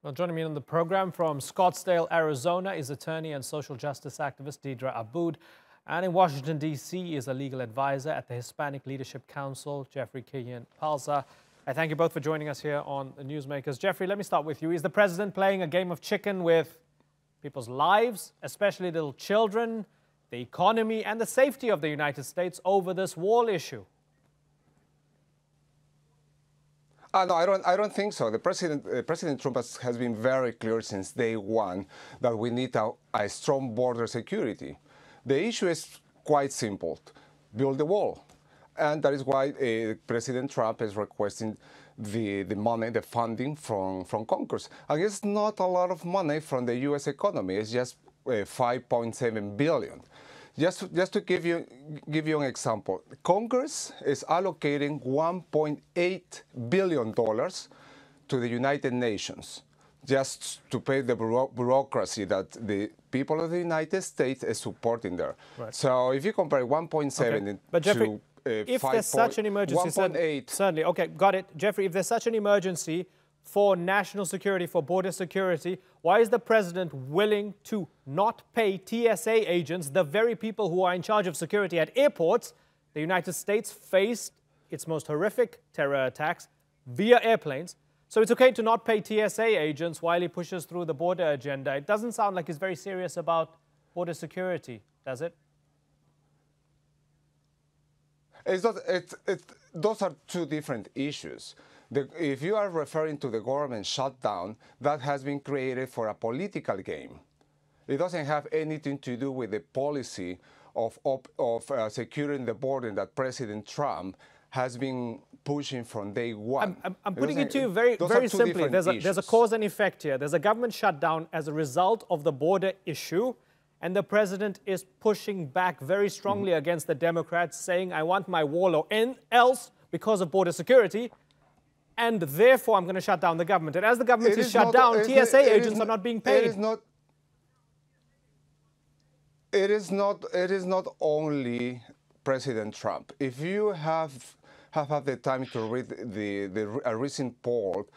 Well, joining me on the program from Scottsdale, Arizona, is attorney and social justice activist Deedra Abboud. And in Washington, D.C., is a legal advisor at the Hispanic Leadership Council, Jeffrey Kihien, Palza. I thank you both for joining us here on the Newsmakers. Jeffrey, let me start with you. Is the president playing a game of chicken with people's lives, especially little children, the economy, and the safety of the United States over this wall issue? No, I don't think so. President Trump has been very clear since day one that we need a strong border security. The issue is quite simple: build the wall, and that is why President Trump is requesting the money, the funding from Congress. And it's not a lot of money from the U.S. economy. It's just 5.7 billion. Just to give you an example, Congress is allocating $1.8 billion to the United Nations just to pay the bureaucracy that the people of the United States is supporting there. Right. So if you compare 1.7 But Jeffrey, if there's such an emergency, 1.8. Certainly, okay, got it. Jeffrey, if there's such an emergency for national security, for border security, why is the president willing to not pay TSA agents, the very people who are in charge of security at airports? The United States faced its most horrific terror attacks via airplanes. So it's okay to not pay TSA agents while he pushes through the border agenda. It doesn't sound like he's very serious about border security, does it? Those are two different issues. If you are referring to the government shutdown, that has been created for a political game. It doesn't have anything to do with the policy of securing the border that President Trump has been pushing from day one. I'm putting it to you very simply. There's a cause and effect here. There's a government shutdown as a result of the border issue, and the president is pushing back very strongly against the Democrats, saying, I want my wall or else because of border security, and therefore I'm going to shut down the government. And as the government is shut down, TSA agents are not being paid. It is not only President Trump. If you have had the time to read a recent poll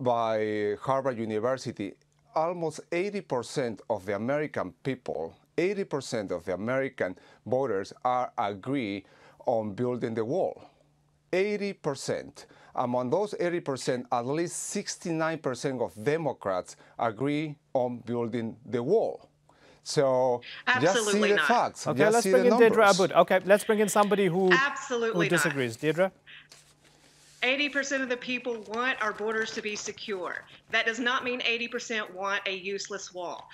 by Harvard University, almost 80% of the American people, 80% of the American voters agree on building the wall. 80%. Among those 80%, at least 69% of Democrats agree on building the wall. So just see the facts. Okay, let's bring in Deedra Abboud. Okay, let's bring in somebody who disagrees. Deedra? 80% of the people want our borders to be secure. That does not mean 80% want a useless wall.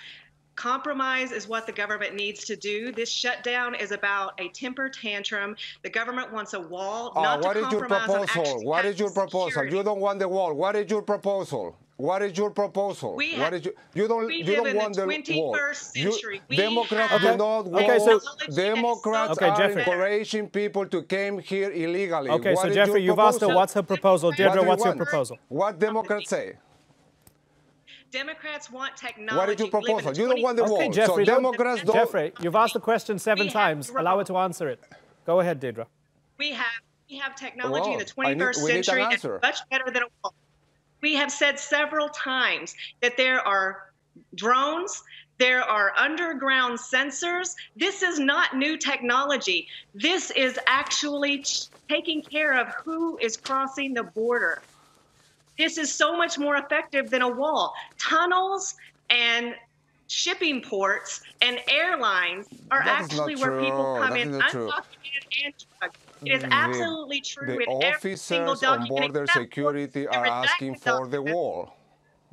Compromise is what the government needs to do. This shutdown is about a temper tantrum. The government wants a wall, not to compromise on actual What is your proposal? security. You don't want the wall. What is your proposal? What is your proposal? We you don't want the wall. Democrats do not want. Democrats are encouraging people to come here illegally. Okay, so Jeffrey, you've asked her what's her proposal. Deidre, what's your proposal? What Democrats say? Democrats want technology. What is your proposal? You don't want the wall. Okay, Jeffrey, so Democrats don't. Jeffrey, you've asked the question 7 times. Allow her to answer it. Go ahead, Deidra. We have technology in the 21st century that's much better than a wall. We have said several times that there are drones, there are underground sensors. This is not new technology. This is actually taking care of who is crossing the border. This is so much more effective than a wall. Tunnels and shipping ports and airlines are actually where people come in undocumented and drugged. It is absolutely true. The officers on border security are asking for the wall.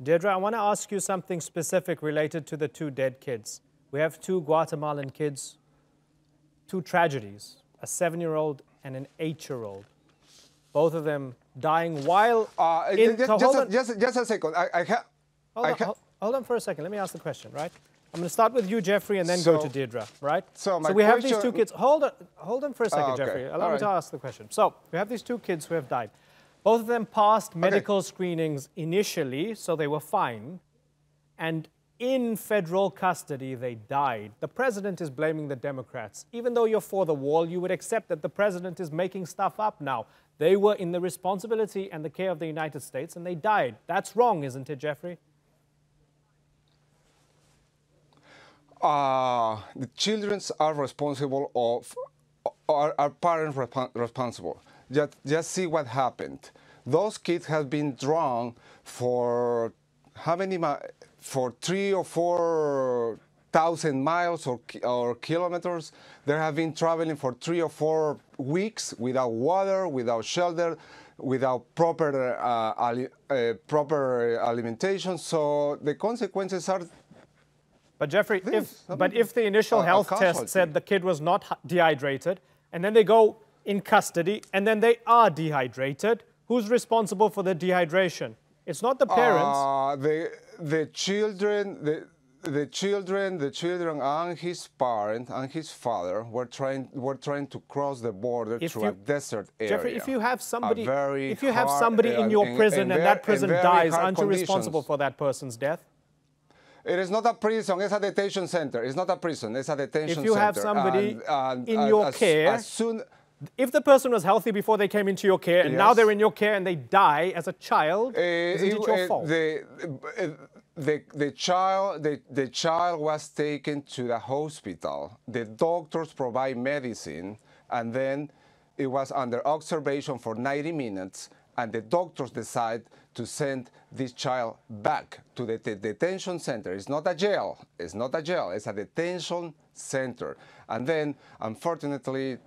Deidra, I want to ask you something specific related to the 2 dead kids. We have 2 Guatemalan kids, 2 tragedies, a 7-year-old and an 8-year-old. Both of them dying while just a second. Hold on for a second. Let me ask the question, right? I'm going to start with you, Jeffrey, and then go to Deidra, right? So we have these 2 kids. Hold on for a second, Jeffrey. Allow me to ask the question. So we have these 2 kids who have died. Both of them passed medical screenings initially, so they were fine. And in federal custody, they died. The president is blaming the Democrats. Even though you're for the wall, you would accept that the president is making stuff up now. They were in the responsibility and the care of the United States, and they died. That's wrong, isn't it, Jeffrey? The children are responsible of, are parents responsible. Just see what happened. Those kids have been drawn for how many for 3,000 or 4,000 miles or kilometers. They have been traveling for 3 or 4 weeks without water, without shelter, without proper alimentation. So the consequences are. But Jeffrey, if the initial health test said the kid was not dehydrated, and then they go in custody, and then they are dehydrated, who's responsible for the dehydration? It's not the parents. The children and his parent and his father were trying to cross the border through a desert area. Jeffrey, if you have somebody in your prison and that prison dies, aren't you responsible for that person's death? It is not a prison, it's a detention center. It's not a prison, it's a detention center. If you have somebody in your care, if the person was healthy before they came into your care and now they're in your care and they die as a child, isn't it your fault? The child was taken to the hospital. The doctors provide medicine, and then it was under observation for 90 minutes, and the doctors decide to send this child back to the detention center. It's not a jail. It's not a jail. It's a detention center. And then, unfortunately,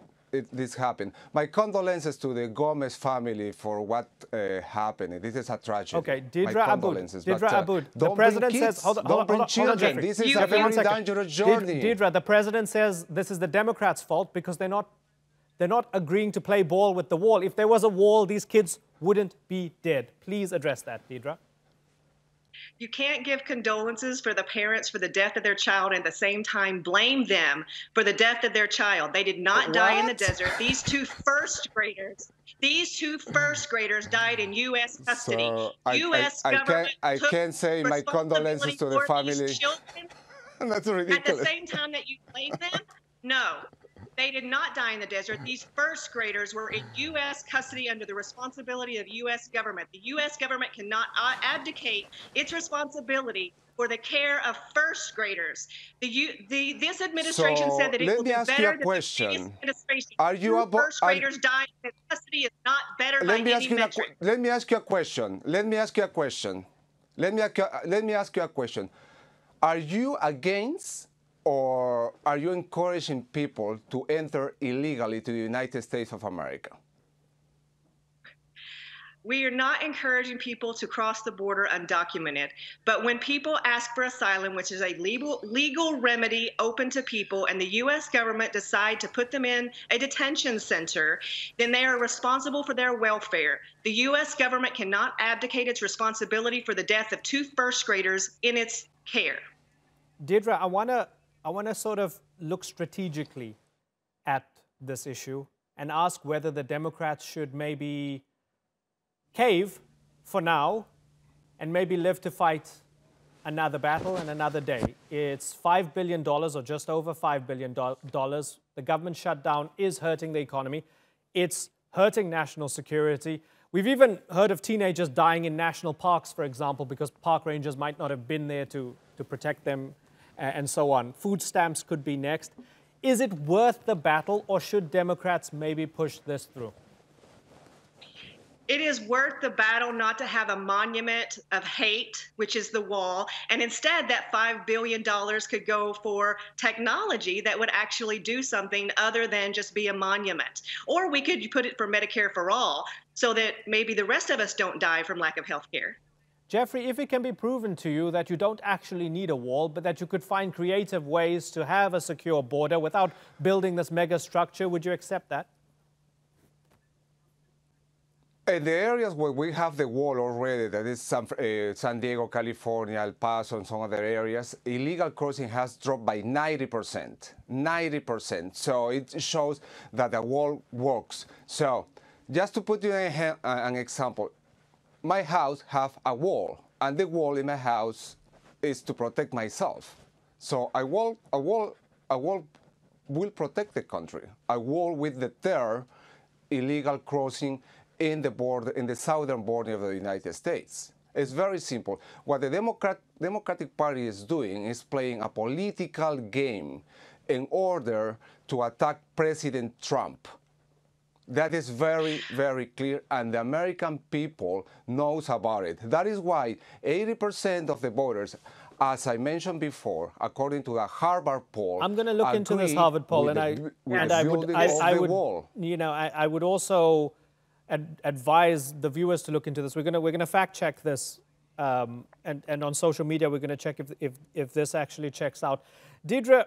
this happened. My condolences to the Gomez family for what happened. This is a tragedy. Okay, Deedra Abboud. The president says, hold on, Jeffrey. This is a very dangerous journey. Deedra, the president says this is the Democrats' fault because they're not agreeing to play ball with the wall. If there was a wall, these kids wouldn't be dead. Please address that, Deedra. You can't give condolences for the parents for the death of their child and at the same time blame them for the death of their child. They did not die in the desert. These two first graders died in U.S. custody. So U.S. government I can't say my condolences to the family. That's ridiculous. At the same time that you blame them, no. They did not die in the desert. These first graders were in U.S. custody under the responsibility of U.S. government. The U.S. government cannot abdicate its responsibility for the care of first graders. This administration said that it will be better than the previous administration. First graders dying in custody is not better by any metric. Let me ask you a question. Are you against or are you encouraging people to enter illegally to the United States of America? We are not encouraging people to cross the border undocumented. But when people ask for asylum, which is a legal remedy open to people, and the U.S. government decide to put them in a detention center, then they are responsible for their welfare. The U.S. government cannot abdicate its responsibility for the death of two first graders in its care. Deedra, I want to sort of look strategically at this issue and ask whether the Democrats should maybe cave for now and maybe live to fight another battle and another day. It's $5 billion or just over $5 billion. The government shutdown is hurting the economy. It's hurting national security. We've even heard of teenagers dying in national parks, for example, because park rangers might not have been there to protect them and so on. Food stamps could be next. Is it worth the battle, or should Democrats maybe push this through? It is worth the battle not to have a monument of hate, which is the wall, and instead that $5 billion could go for technology that would actually do something other than just be a monument. Or we could put it for Medicare for all so that maybe the rest of us don't die from lack of health care. Jeffrey, if it can be proven to you that you don't actually need a wall, but that you could find creative ways to have a secure border without building this mega structure, would you accept that? In the areas where we have the wall already, that is San Diego, California, El Paso, and some other areas, illegal crossing has dropped by 90%. 90%. So it shows that the wall works. So just to put you an example, my house have a wall, and the wall in my house is to protect myself. So a wall will protect the country. A wall will deter illegal crossing in the southern border of the United States. It's very simple. What the Democratic Party is doing is playing a political game in order to attack President Trump. That is very, very clear, and the American people knows about it. That is why 80% of the voters, as I mentioned before, according to the Harvard poll, I'm going to look into this Harvard poll, and I would also advise the viewers to look into this. We're going to fact check this, and on social media we're going to check if this actually checks out. Deedra,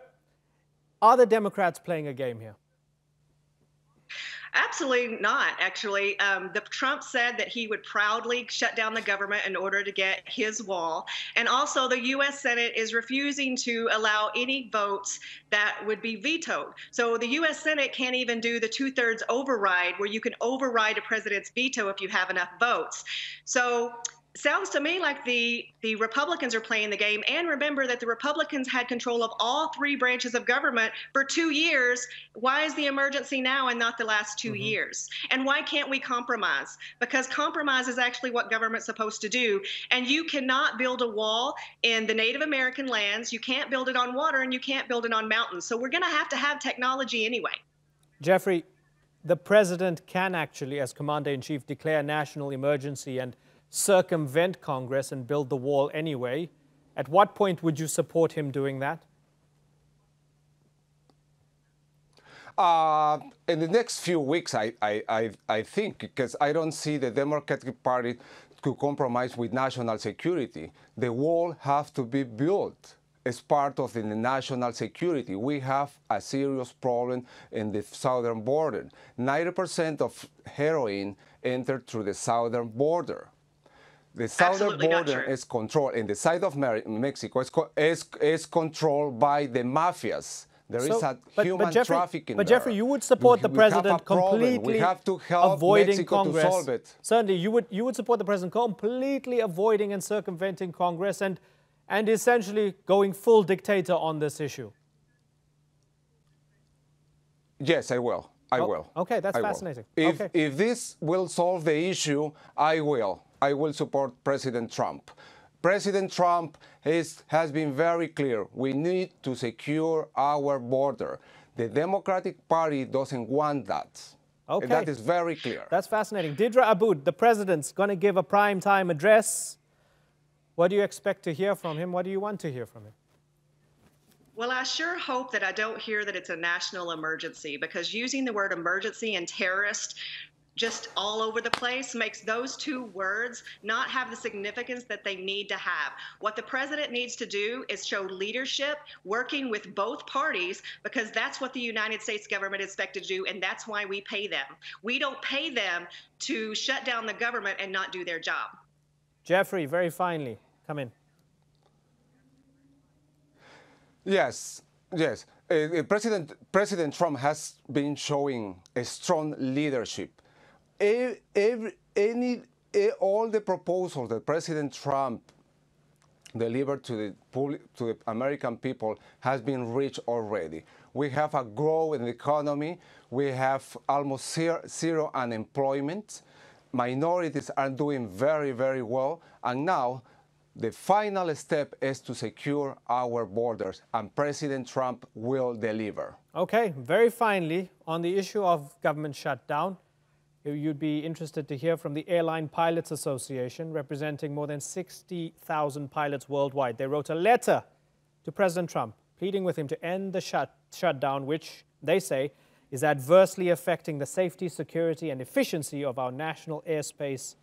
are the Democrats playing a game here? Absolutely not, actually. Trump said that he would proudly shut down the government in order to get his wall. And also the U.S. Senate is refusing to allow any votes that would be vetoed. So the U.S. Senate can't even do the 2/3 override where you can override a president's veto if you have enough votes. So sounds to me like the Republicans are playing the game. And remember that the Republicans had control of all 3 branches of government for 2 years. Why is the emergency now and not the last 2 years? And why can't we compromise? Because compromise is actually what government's supposed to do. And you cannot build a wall in the Native American lands. You can't build it on water, and you can't build it on mountains. So we're going to have technology anyway. Jeffrey, the president can actually, as commander-in-chief, declare a national emergency and circumvent Congress and build the wall anyway. At what point would you support him doing that? In the next few weeks, I think, because I don't see the Democratic Party to compromise with national security. The wall has to be built as part of the national security. We have a serious problem in the southern border. 90% of heroin entered through the southern border. The southern border is controlled, and the side of Mexico is controlled by the mafias. There is a human trafficking. But Jeffrey, you would support the president completely avoiding Congress. To solve it. Certainly, you would support the president completely avoiding and circumventing Congress and essentially going full dictator on this issue. Yes, I will. I will. Okay, that's fascinating. If this will solve the issue, I will. I will support President Trump. President Trump has been very clear. We need to secure our border. The Democratic Party doesn't want that. Okay. And that is very clear. That's fascinating. Deedra Abboud, the president's going to give a primetime address. What do you expect to hear from him? What do you want to hear from him? Well, I sure hope that I don't hear that it's a national emergency, because using the word emergency and terrorist just all over the place makes those 2 words not have the significance that they need to have. What the president needs to do is show leadership, working with both parties, because that's what the United States government is expected to do, and that's why we pay them. We don't pay them to shut down the government and not do their job. Jeffrey, very finally, come in. Yes. President Trump has been showing a strong leadership. All the proposals that President Trump delivered to the American people has been reached already. We have a growth in the economy. We have almost zero unemployment. Minorities are doing very, very well. And now the final step is to secure our borders, and President Trump will deliver. Okay, very finally, on the issue of government shutdown, you'd be interested to hear from the Airline Pilots Association, representing more than 60,000 pilots worldwide. They wrote a letter to President Trump, pleading with him to end the shutdown, which they say is adversely affecting the safety, security, and efficiency of our national airspace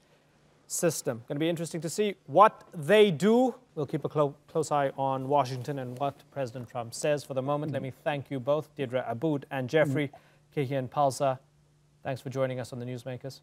system. Going to be interesting to see what they do. We'll keep a close eye on Washington and what President Trump says. For the moment, let me thank you both, Deedra Abboud and Jeffrey. Kihien, Palza, thanks for joining us on the Newsmakers.